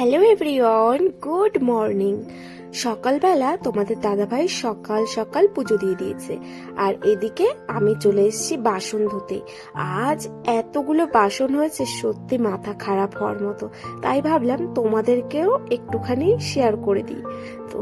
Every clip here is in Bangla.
Hello everyone, good morning. সকালবেলা তোমাদের দাদাভাই সকাল সকাল পুজো দিয়ে দিয়েছে, আর এদিকে আমি চলে এসেছি বাসন ধুতে। আজ এতগুলো বাসন হয়েছে, সত্যি মাথা খারাপ হওয়ার মতো। তাই ভাবলাম তোমাদেরকেও একটুখানি শেয়ার করে দিই। তো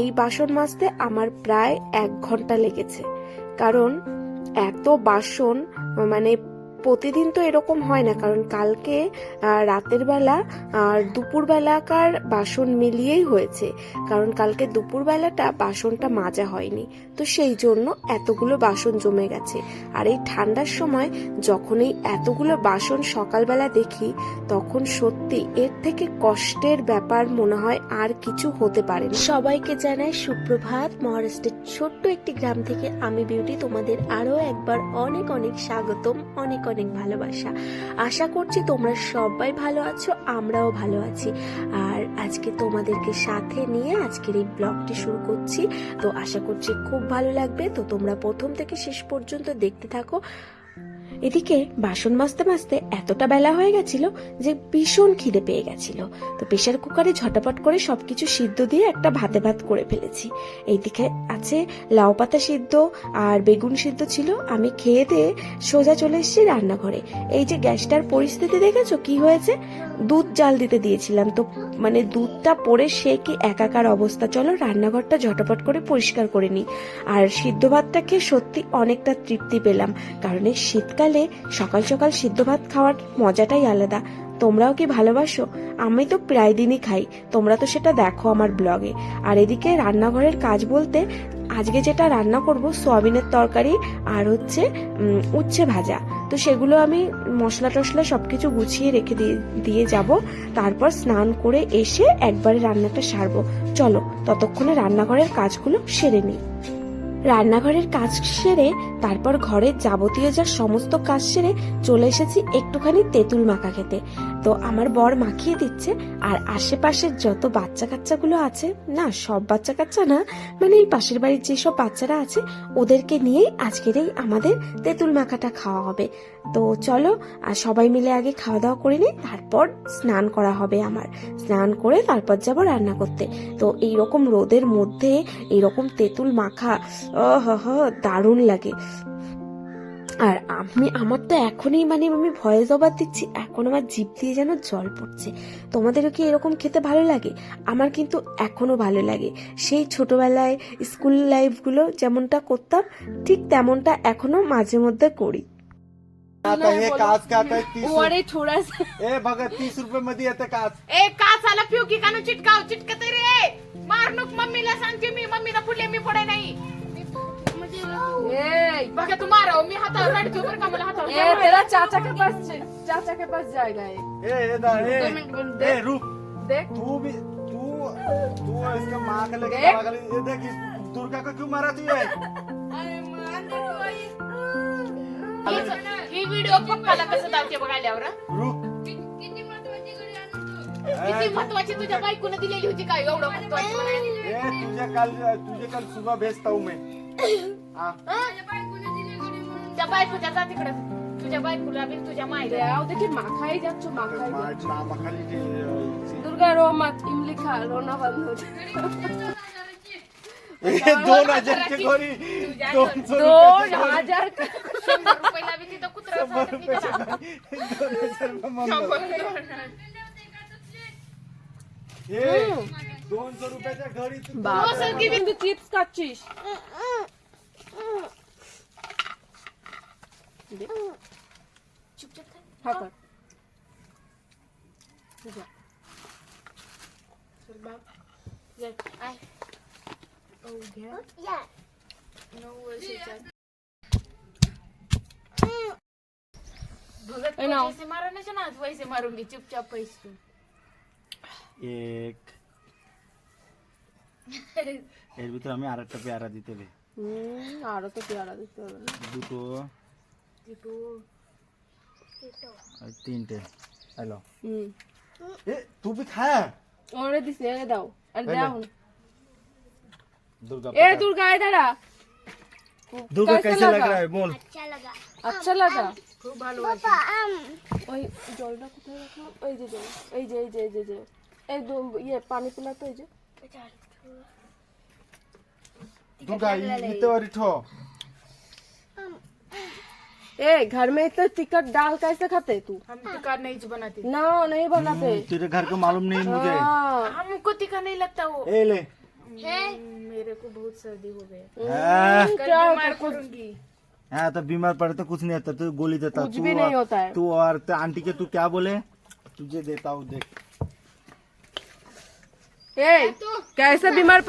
এই বাসন মাজতে আমার প্রায় 1 ঘন্টা লেগেছে, কারণ এত বাসন, মানে প্রতিদিন তো এরকম হয় না, কারণ কালকে রাতের বেলা আর দুপুর বেলাকার বাসন মিলিয়েই হয়েছে, কারণ কালকে দুপুর বেলাটা বাসনটা মাজা হয়নি, তো সেই জন্য এতগুলো বাসন জমে গেছে। আর এই ঠান্ডার সময় যখন এই এতগুলো বাসন সকালবেলা দেখি, তখন সত্যি এর থেকে কষ্টের ব্যাপার মনে হয় আর কিছু হতে পারে না। সবাইকে জানাই সুপ্রভাত। মহারাষ্ট্রের ছোট্ট একটি গ্রাম থেকে আমি বিউটি তোমাদের আরো একবার অনেক অনেক স্বাগতম, অনেক অনেক ভালোবাসা। আশা করছি তোমরা সবাই ভালো আছো, আমরাও ভালো আছি। আর আজকে তোমাদেরকে সাথে নিয়ে আজকের এই ব্লগটি শুরু করছি, তো আশা করছি খুব ভালো লাগবে। তো তোমরা প্রথম থেকে শেষ পর্যন্ত দেখতে থাকো। এদিকে বাসন মাজতে মাজতে এতটা বেলা হয়ে গেছিল যে ভীষণ খিদে পেয়ে গেছিল, তো প্রেসার কুকারে ঝটাপট করে সবকিছু সিদ্ধ দিয়ে একটা ভাতে ভাত করে ফেলেছি। এইদিকে আছে লাউ পাতা সিদ্ধ আর বেগুন সিদ্ধ ছিল। আমি খেয়ে দিয়ে সোজা চলে এসেছি রান্নাঘরে। এই যে গ্যাসটার পরিস্থিতি দেখেছো কি হয়েছে, দুধ জাল দিতে দিয়েছিলাম, তো মানে দুধটা পড়ে সে কি একাকার অবস্থা। চলো রান্নাঘরটা ঝটাপট করে পরিষ্কার করে নিই। আর সিদ্ধ ভাতটা খেয়ে সত্যি অনেকটা তৃপ্তি পেলাম, কারণ এই শীতকালে সকাল সকাল সিদ্ধ ভাত খাওয়ার মজাটাই আলাদা। তোমরাও কি ভালোবাসো? আমি তো প্রায় দিনই খাই, তোমরা তো সেটা দেখো আমার ব্লগে। আর এদিকে রান্নাঘরের কাজ বলতে আজকে যেটা রান্না করব সোয়াবিনের তরকারি আর হচ্ছে উচ্ছে ভাজা। তো সেগুলো আমি মশলা টশলা সবকিছু গুছিয়ে রেখে দিয়ে যাব, তারপর স্নান করে এসে একবারে রান্নাটা সারবো। চলো ততক্ষণে রান্নাঘরের কাজগুলো সেরে নিই। রান্নাঘরের কাজ সেরে তারপর ঘরের যাবতীয় যা সমস্ত কাজ সেরে চলে এসেছি একটুখানি তেঁতুল মাখা খেতে। তো আমার বর মাখিয়ে দিচ্ছে, আর আশেপাশের যত বাচ্চা কাচ্চাগুলো আছে, না সব বাচ্চা কাচ্চা না, মানে এই পাশের বাড়ির যেসব বাচ্চারা আছে ওদেরকে নিয়েই আজকের এই আমাদের তেঁতুল মাখাটা খাওয়া হবে। তো চলো আর সবাই মিলে আগে খাওয়া দাওয়া করে নিই, তারপর স্নান করা হবে আমার। স্নান করে তারপর যাব রান্না করতে। তো এইরকম রোদের মধ্যে এইরকম তেঁতুল মাখা দারুণ লাগে। আর আমার তো এখনই আমি ভয়েস ওভার দিচ্ছি, এখন আমার জিভ দিয়ে যেন জল পড়ছে। তোমাদেরও কি এরকম খেতে ভালো লাগে? আমার কিন্তু এখনো ভালো লাগে। সেই ছোটবেলায় স্কুল লাইফগুলো যেমনটা করতাম, ঠিক তেমনটা এখনো মাঝে মধ্যে করি। आता हे काच का आता 30 अरे थोडासा ए बघा 30 रुपये मध्ये येतं काच. ए काचाला पिऊ की कानू चिटकाव चिटकत रे मार नुक मम्मीला सांगते मी मम्मीला पुढले मी पडे नाही बघा तू मारो मी हातावर काढतो बरं का मला हातावर ये तेरा चाचा के पास जाएगा ये ए दा ए रुक देख तू भी तू इसका माँ का लेके देख। पागल ये देख इस दुर्गा को क्यों मारा तू ये ही व्हिडिओ पप्पाला कसं दावते बघायल्यावर रुक किती महत्वाची तुझ्या बायकोने दिलेली होती काय एवढं महत्वाची ए तुझे कल सुबह भेजता हूँ मैं हाँ त्या बायकोच्या जातीकडे तुझ्या बायकोला बी तुझ्या मायला आओ देखिए माखाई যাচ্ছ মাখাই যাচ্ছ नाम खाली दुर्गा रो मत इमली खा रोना बंद हो जाए 2000 ची गोरी 200 2000 रुपयाला बी तिथं कुत्रा 2000 रुपयाच्या घरी तू কিন্তু চিপস খাচ্ছিস হাকা पैसे मारा नाही ना पैसे मारूंगी चुपचाप पैसे एक এর ভিতরে আমি আরেকটা পেয়ারা দিতে হবে আরো তো পেয়ারা দিতে হবে দুটো আর তিনটে হ্যালো এ তুই भी खा ওরে দিছে এ দাও আর এই দাও নে। दुर्गा এ দুর্গা इधर आ दुर्गा कैसे लग रहा है बोल আচ্ছা লাগা खूप ভালো ওই জলটা কোথায় রাখলাম? এই যে জল, এই যে এই ইয়ে পানি পিলা তো এই যে दुर्गा इते और इठो ए घर में इतना टिकट दाल कैसे खाते तू? हम टिक्का नहीं बनाते, ना नहीं बनाते। तेरे घर का मालूम नहीं मुझे। हाँ। हमको टिक्का नहीं लगता वो। ए ले मेरे को बहुत सर्दी हो गया, हाँ कल बीमार पड़ूंगी। हाँ, तो बीमार पड़े तो कुछ नहीं होता, तू गोली देता कुछ भी नहीं होता है। तू और आंटी के तू क्या बोले, तुझे देता हूँ देख। ए कैसे बीमार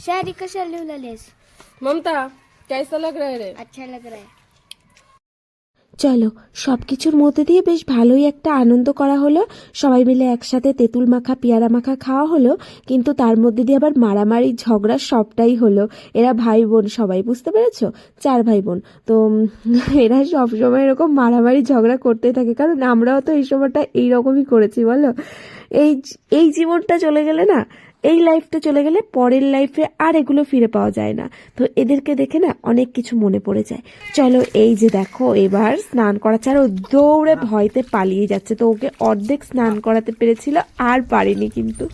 शादी का सेलुलर ममता कैसा लग रहा है रे? अच्छा लग रहा है। চলো সবকিছুর মধ্যে দিয়ে বেশ ভালোই একটা আনন্দ করা হলো, সবাই মিলে একসাথে তেঁতুল মাখা পেয়ারা মাখা খাওয়া হলো, কিন্তু তার মধ্যে দিয়ে আবার মারামারি ঝগড়া সবটাই হলো। এরা ভাই বোন সবাই, বুঝতে পেরেছো, 4 ভাই বোন তো এরা সবসময় এরকম মারামারি ঝগড়া করতেই থাকে, কারণ আমরাও তো এই সময়টা এইরকমই করেছি বলো। এই জীবনটা চলে গেলে না, এই লাইফটা চলে গেলে পরের লাইফে আর এগুলো ফিরে পাওয়া যায় না, তো এদেরকে দেখে না অনেক কিছু মনে পড়ে যায়। চলো এই যে দেখো এবার স্নান করা ছাড়া ও দৌড়ে ভয়তে পালিয়ে যাচ্ছে, তো ওকে অর্ধেক স্নান করাতে পেরেছিল আর পারিনি কিন্তু।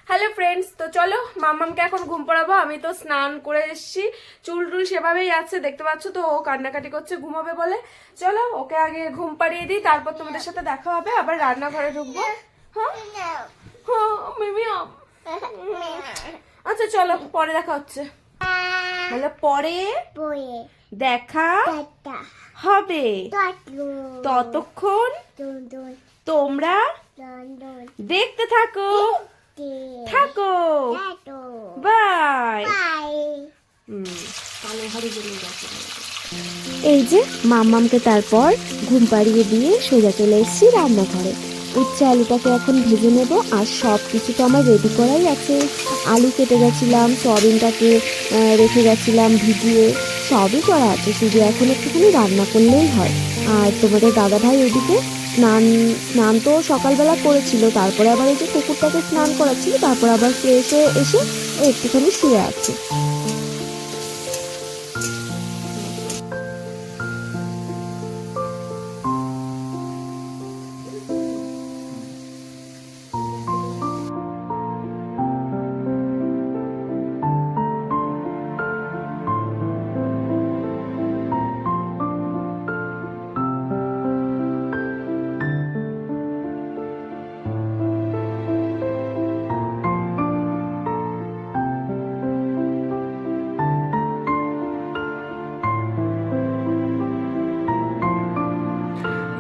হ্যালো ফ্রেন্ডস, তো চলো মাম্মামকে এখন ঘুম পাড়াবো। আমি তো স্নান করে এসেছি, চুল টুল সেভাবেই আছে দেখতে পাচ্ছ, তো ও কান্নাকাটি করছে ঘুমাবে বলে। চলো ওকে আগে ঘুম পাড়িয়ে দিই, তারপর তোমাদের সাথে দেখা হবে, আবার রান্নাঘরে ঢুকবো। হ্যাঁ মিমিয়া, আচ্ছা চলো পরে দেখা হচ্ছে, মানে পরে बोए দেখা टाटा হবে, टाटू ততক্ষণ डोन डोन তোমরা डोन डोन দেখতে থাকো के থাকো, टाटू বাই। बाय। এই যে মাম্মামকে তারপর ঘুম পাড়িয়ে দিয়ে সোজা চলে এসেছি রান্নাঘরে। উচ্ছে আলুটাকে এখন ভেজে নেব, আর সব কিছু তো আমার রেডি করাই আছে। আলু কেটে গেছিলাম, সয়াবিনটাকে রেখে গেছিলাম ভিজিয়ে, সবই করা আছে, শুধু এখন একটুখানি রান্না করলেই হয়। আর তোমাদের দাদাভাই ওদিকে স্নান তো সকালবেলা করেছিল, তারপরে আবার এই যে কুকুরটাকে স্নান করাচ্ছিল, তারপর আবার ফ্রেশে এসে ও একটুখানি শুয়ে আছে।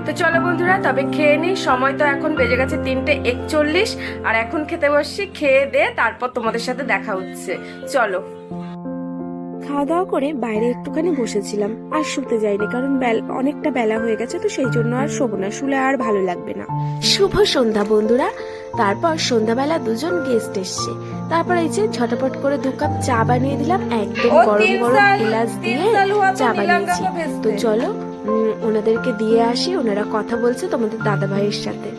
তো চলো বন্ধুরা তবে খেয়ে নিই, সময় তো এখন বেজে গেছে 3:41, আর এখন খেতে বসছি, খেয়ে দে তারপর তোমাদের সাথে দেখা হচ্ছে। চলো খাওয়া দাওয়া করে বাইরে একটুখানি বসেছিলাম, আর শুতে যাইনি কারণ অনেকটা বেলা হয়ে গেছে, তো সেই জন্য আর শোবো না, শুলে আর ভালো লাগবে না। শুভ সন্ধ্যা বন্ধুরা। তারপর সন্ধ্যাবেলা দুজন গেস্ট এসছে, তারপর এই যে ঝটপট করে 2 কাপ চা বানিয়ে দিলাম, একদম গরম গরম এলাচ দিয়ে চা বানিয়েছি। তো চলো ওনাদেরকে দিয়ে আসি, ওনারা কথা বলছে তোমাদের দাদা ভাইয়ের সাথে।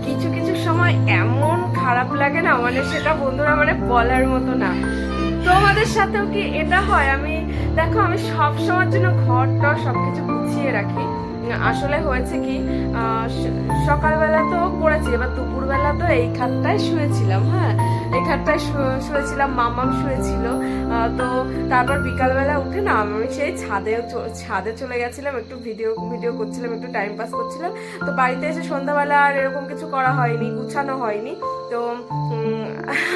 কিছু কিছু সময় এমন খারাপ লাগে না, মানে সেটা বন্ধুরা মানে বলার মতো না। তোমাদের সাথেও কি এটা হয়? আমি দেখো আমি সব সময়ের জন্য ঘরটা সবকিছু গুছিয়ে রাখি, আসলে হয়েছে কি সকালবেলা তো করেছি, এবার দুপুরবেলা তো এই খাটটায় শুয়েছিলাম, হ্যাঁ এই খাটটায় শুয়েছিলাম, মাম্মাম শুয়েছিল, তো তারপর বিকালবেলা উঠে না আমি সেই ছাদে চলে গেছিলাম, একটু ভিডিও করছিলাম, একটু টাইম পাস করছিলাম। তো বাড়িতে এসে সন্ধ্যাবেলা আর এরকম কিছু করা হয়নি, গুছানো হয়নি। তো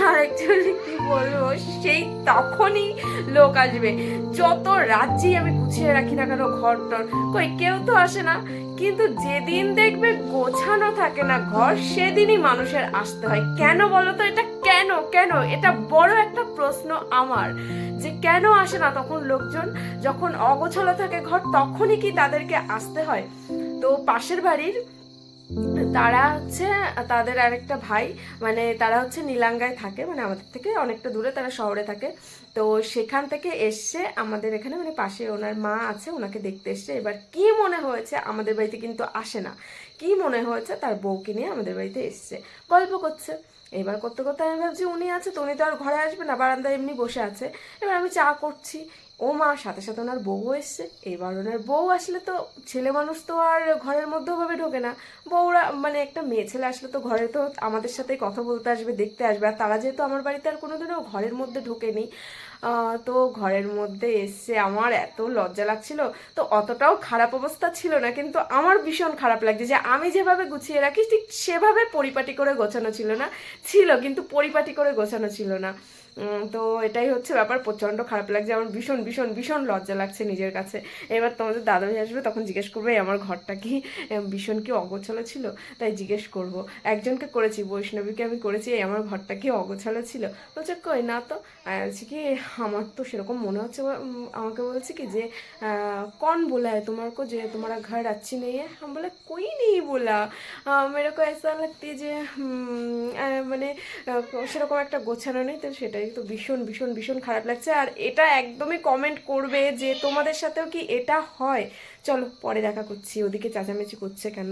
আর অ্যাকচুয়ালি কি বলবো, সেই তখনই লোক আসবে, যত রাজ্যেই আমি গুছিয়ে রাখি না কেন ঘর টর, কই কেউ তো আসে না, কিন্তু যেদিন দেখবে গোছানো থাকে না ঘর, সেদিনই মানুষের আসতে হয়। কেন বলো তো এটা, কেন এটা বড় একটা প্রশ্ন আমার, যে কেন আসে না তখন লোকজন, যখন অগোছালো থাকে ঘর তখনই কি তাদেরকে আসতে হয়। তো পাশের বাড়ির তারা হচ্ছে তাদের আরেকটা ভাই, মানে তারা হচ্ছে নীলাঙ্গায় থাকে, মানে আমাদের থেকে অনেকটা দূরে, তারা শহরে থাকে। তো সেখান থেকে এসছে আমাদের এখানে, মানে পাশে ওনার মা আছে, ওনাকে দেখতে এসছে। এবার কি মনে হয়েছে, আমাদের বাড়িতে কিন্তু আসে না, কি মনে হয়েছে তার বউকে নিয়ে আমাদের বাড়িতে এসছে, গল্প করছে। এবার করতে করতে আমি ভাবছি উনি আছে তো, উনি তো আর ঘরে আসবে না, বারান্দায় এমনি বসে আছে। এবার আমি চা করছি, ও মা সাথে সাথে ওনার বউ এসছে। এবার ওনার বউ আসলে তো, ছেলে মানুষ তো আর ঘরের মধ্যেও ভাবে ঢোকে না, বউরা মানে একটা মেয়ে ছেলে আসলে তো ঘরে তো আমাদের সাথেই কথা বলতে আসবে, দেখতে আসবে। আর তারা যেহেতু আমার বাড়িতে আর কোনোদিনও ঘরের মধ্যে ঢোকেনি, তো ঘরের মধ্যে এসে আমার এত লজ্জা লাগছিল। তো অতটাও খারাপ অবস্থা ছিল না, কিন্তু আমার ভীষণ খারাপ লাগছে যে আমি যেভাবে গুছিয়ে রাখি ঠিক সেভাবে পরিপাটি করে গোছানো ছিল না, ছিল কিন্তু পরিপাটি করে গোছানো ছিল না। তো এটাই হচ্ছে ব্যাপার, প্রচণ্ড খারাপ লাগছে আমার, ভীষণ ভীষণ ভীষণ লজ্জা লাগছে নিজের কাছে। এবার তোমাদের দাদাভাই আসবে, তখন জিজ্ঞেস করবে আমার ঘরটা কি ভীষণ কি অগোছালো ছিল, তাই জিজ্ঞেস করব। একজনকে করেছি, বৈষ্ণবীকে আমি করেছি আমার ঘরটা কি অগোছালো ছিল, বলছে কই না তো। বলছি কি আমার তো সেরকম মনে হচ্ছে। আমাকে বলছে কি যে कौन बोला है तुम्हारे को যে तुम्हारा घर अच्छी नहीं है। हम बोले कोई नहीं बोला, मेरे को ऐसा लगती है যে মানে সেরকম একটা গোছানো নেই। তো সেটাই তো ভীষণ ভীষণ ভীষণ খারাপ লাগছে। আর এটা একদমই কমেন্ট করবে যে তোমাদের সাথেও কি এটা হয়। চলো পরে দেখা করছি, ওদিকে চেঁচামেচি করছে কেন।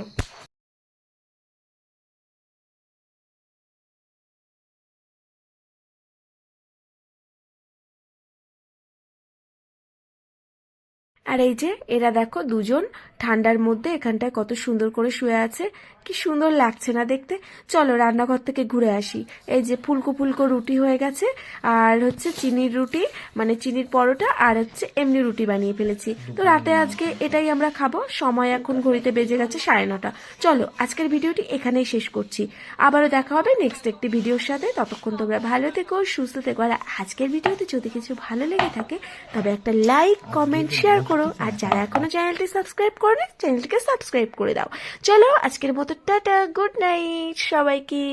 আর এই যে এরা দেখো দুজন ঠান্ডার মধ্যে এখানটায় কত সুন্দর করে শুয়ে আছে, কি সুন্দর লাগছে না দেখতে। চলো রান্নাঘর থেকে ঘুরে আসি। এই যে ফুলকো ফুলকো রুটি হয়ে গেছে, আর হচ্ছে চিনির রুটি, মানে চিনির পরোটা, আর হচ্ছে এমনি রুটি বানিয়ে ফেলেছি। তো রাতে আজকে এটাই আমরা খাবো। সময় এখন ঘড়িতে বেজে গেছে 9:30। চলো আজকের ভিডিওটি এখানেই শেষ করছি, আবারও দেখা হবে নেক্সট একটি ভিডিওর সাথে। ততক্ষণ তোমরা ভালো থেকো, সুস্থ থেকো। আর আজকের ভিডিওতে যদি কিছু ভালো লেগে থাকে তবে একটা লাইক, কমেন্ট, শেয়ার করো। আর যারা এখনো চ্যানেলটি সাবস্ক্রাইব করোনি, চ্যানেলটিকে সাবস্ক্রাইব করে দাও। চলো আজকের মতো টাটা, গুড নাইট সবাইকে।